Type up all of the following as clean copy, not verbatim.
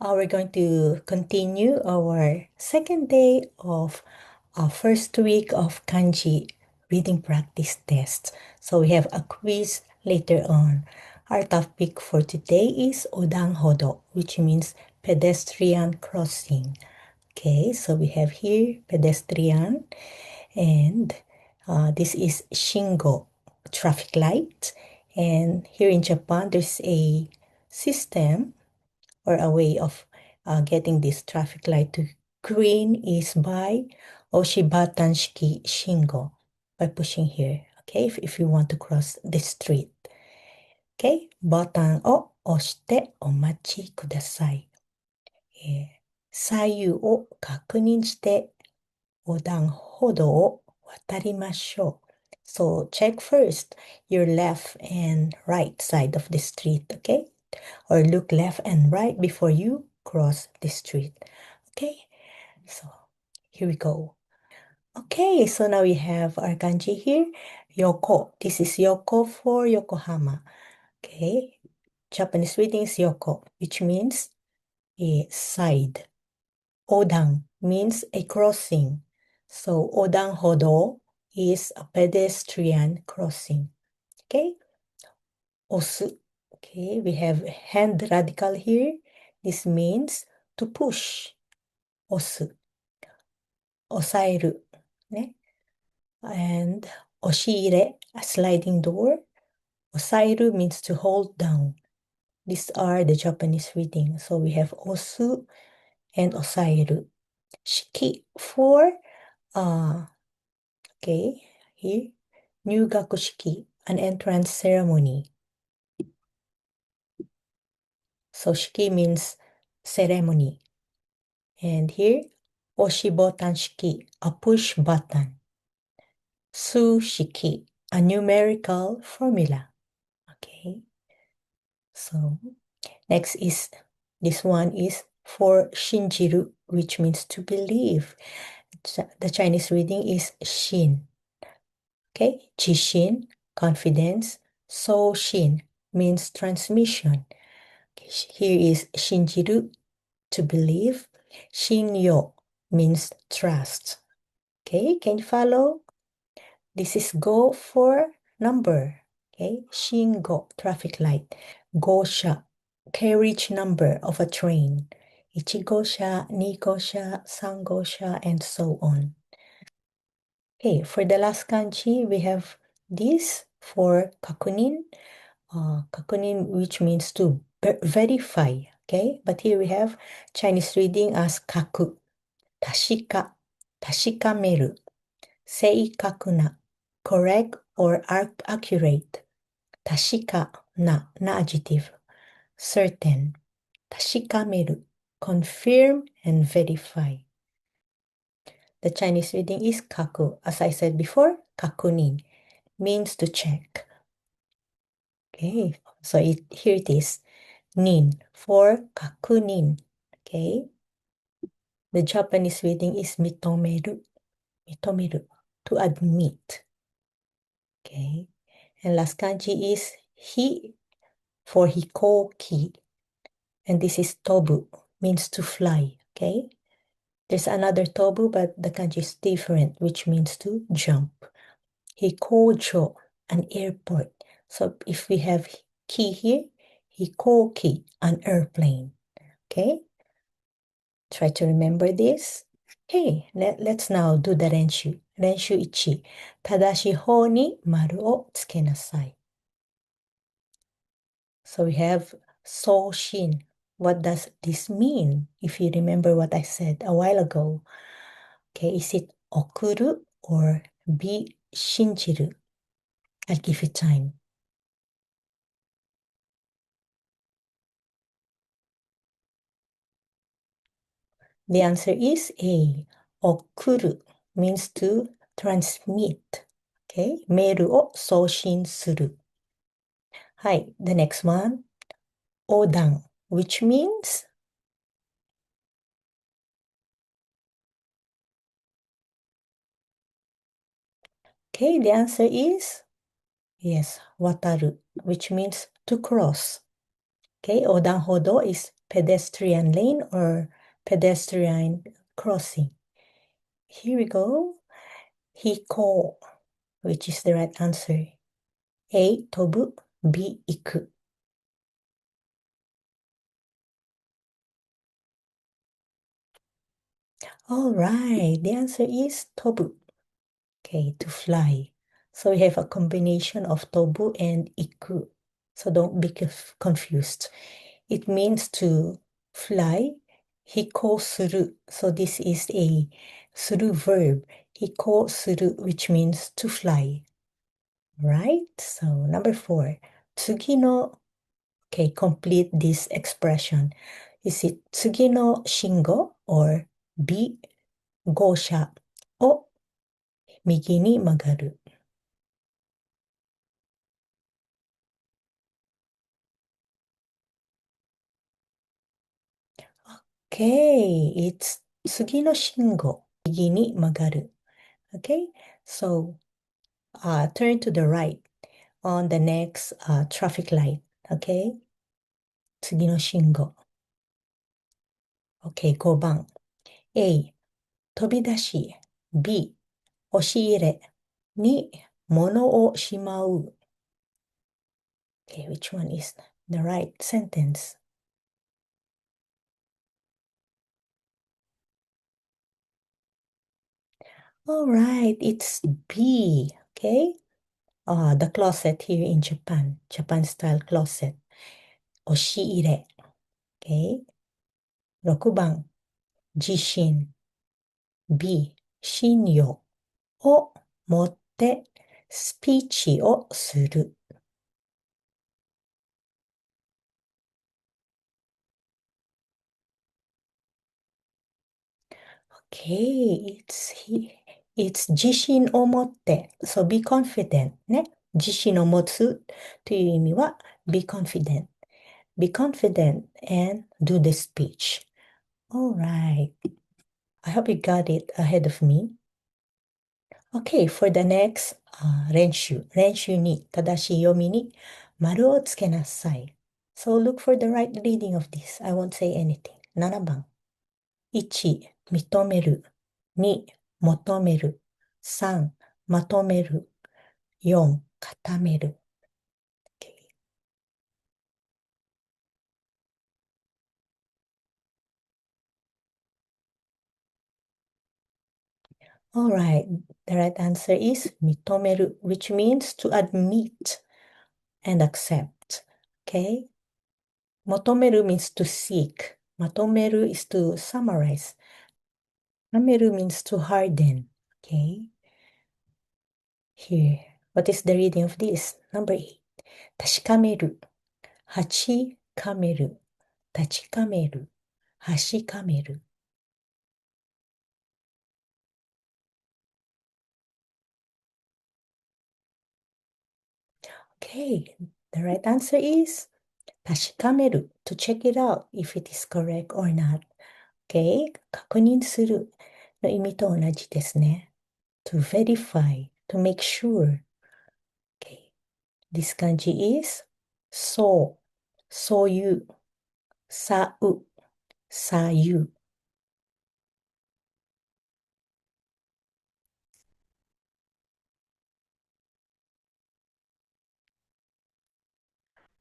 We're going to continue our second day of our first week of kanji reading practice test. So we have a quiz later on. Our topic for today is odanhodo, which means pedestrian crossing. Okay, so we have here pedestrian, and this is shingo, traffic light. And here in Japan, there's a system or a way of getting this traffic light to green is by Oshibatan Shiki Shingo, by pushing here, okay, if you want to cross the street. Okay, ボタンを押してお待ちください。左右を確認して横断歩道を渡りましょう。So check first your left and right side of the street, okay? Or look left and right before you cross the street. Okay, so here we go. Okay, so now we have our kanji here. Yoko. This is Yoko for Yokohama. Okay, Japanese reading is Yoko, which means a side. Odan means a crossing. So Odan Hodo is a pedestrian crossing. Okay, Osu. Okay, we have hand radical here. This means to push. Osu. Osaeru. And oshiire, a sliding door. Osaeru means to hold down. These are the Japanese reading. So we have osu and osaeru. Shiki for, okay, here, nyugaku shiki, an entrance ceremony. So shiki means ceremony. And here, oshibotan shiki, a push button. Su shiki, a numerical formula. Okay. So next is, this one is for shinjiru, which means to believe. The Chinese reading is shin. Okay, jishin, confidence. So shin means transmission. Okay, here is shinjiru, to believe. Shinyo means trust. Okay, can you follow? This is go for number. Okay, shingo, traffic light. Gosha, carriage number of a train. Ichigosha, nigosha, sangosha, and so on. Okay, for the last kanji, we have this for kakunin. Kakunin, which means to verify. Okay, but here we have Chinese reading as kaku. Tashika, tashikameru. Seikaku na, correct or accurate. Tashika na, adjective. Certain. Tashikameru, confirm and verify. The Chinese reading is kaku. As I said before, kakunin means to check. Okay, so here it is. Nin for kakunin. Okay, the Japanese reading is mitomeru. Mitomeru, to admit. Okay, and last kanji is hi for hikoki. And this is tobu, means to fly. Okay, there's another tobu, but the kanji is different, which means to jump. Hikojo, an airport. So if we have ki here, hikoki, an airplane. Okay, try to remember this. Okay, let's now do the renshu. Renshu 1. 正しい方に丸をつけなさい. So we have Soshin. What does this mean? If you remember what I said a while ago. Okay, is it okuru or be shinjiru? I'll give you time. The answer is A. Okuru means to transmit. Okay, meru o soushin suru. Hi, the next one. Odan, which means okay, the answer is yes, wataru, which means to cross. Okay, odan hodo is pedestrian lane or pedestrian crossing. Here we go. Hiko, which is the right answer. A, 飛ぶ B, 行く Alright, the answer is 飛ぶ Okay, to fly. So we have a combination of 飛ぶ and 行く So don't be confused. It means to fly. 飛行する So this is a する verb. 飛行する which means to fly. Right? So number 4. 次の Okay, complete this expression. Is it 次の信号 or B 号車を右に曲がる Okay, it's 次の信号右に曲がる Okay, so turn to the right on the next traffic light. Okay, 次の信号 Okay, 5番 A 飛び出し B 押し入れ2物をしまう Okay, which one is the right sentence? All right, it's B. Okay. The closet here in Japan, Japan style closet. 押し入れ Okay. 6番、地震 B、信用を持ってスピーチをする。Okay, it's 自信を持って。So be confident ね。自信を持つという意味は be confident. Be confident and do the speech. All right. I hope you got it ahead of me. Okay, for the next 練習。練習に正しい読みに丸をつけなさい。So look for the right reading of this. I won't say anything. 7番。1、認める。2、求める。3、まとめる。4、固める。Okay. All right, the right answer is 認める, which means to admit and accept. Okay? 求める means to seek. まとめる is to summarize. 固める means to harden. Okay? Here, what is the reading of this? Number 8. 確かめる。8かめる。立ちかめる。橋かめる。Okay, the right answer is 確かめる to check it out if it is correct or not. Okay, 確認するの意味と同じですね。to verify, to make sure. Okay, this 漢字 is そう、そういう、さう、さゆ。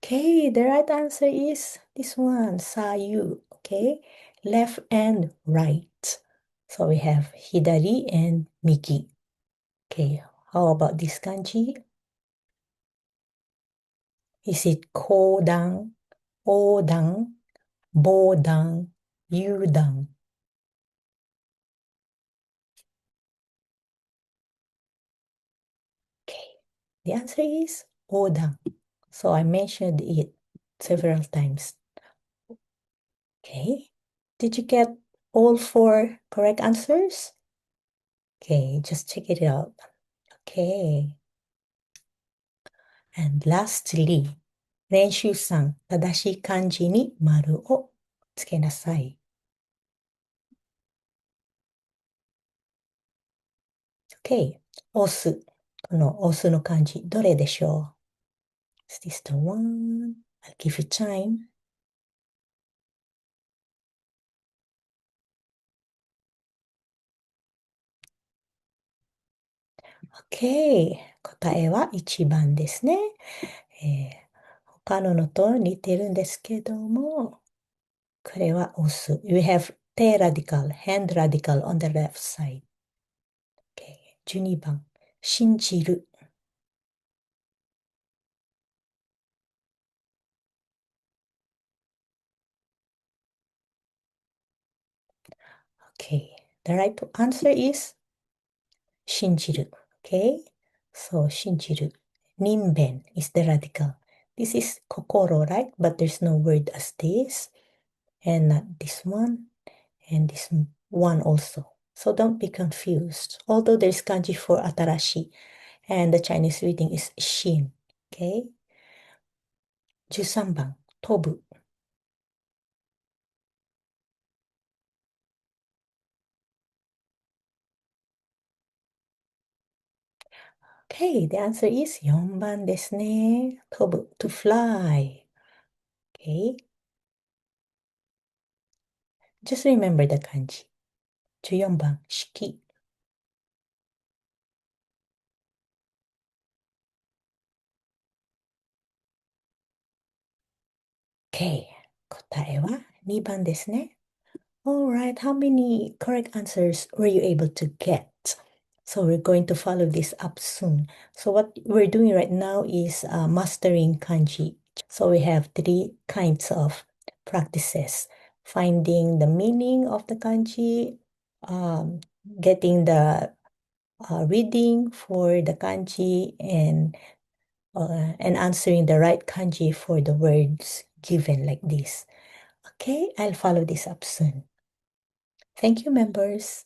Okay, the right answer is this one, さゆ. Okay, left and right. So we have 左 and 右. Okay, how about this 漢字? Is it 講談、横断、防弾、遊覧? Okay, the answer is 横断. So I mentioned it several times. Okay, did you get all 4 correct answers? Okay, just check it out. Okay. And lastly, 練習3、正しい漢字に丸をつけなさい。Okay, 押す。この押すの漢字、どれでしょう? Is this the one? I'll give you time. OK。答えは1番ですね。他ののと似てるんですけども、これは押す。We have 手 radical, hand radical on the left side. OK。12番。信じる。OK。The right answer is 信じる。Okay? So, 信じる。人弁 is the radical. This is 心, right? But there's no word as this. And not this one. And this one also. So don't be confused. Although there's kanji for atarashi. And the Chinese reading is shin. Okay? 13番。飛ぶ。Okay, the answer is 4番ですね。飛ぶ。to fly. Okay? Just remember the kanji. 14番。式。Okay. 答えは2番ですね。Alright, how many correct answers were you able to get? So we're going to follow this up soon. So what we're doing right now is mastering kanji. So we have 3 kinds of practices. Finding the meaning of the kanji, um, getting the reading for the kanji, and answering the right kanji for the words given like this. Okay, I'll follow this up soon. Thank you, members.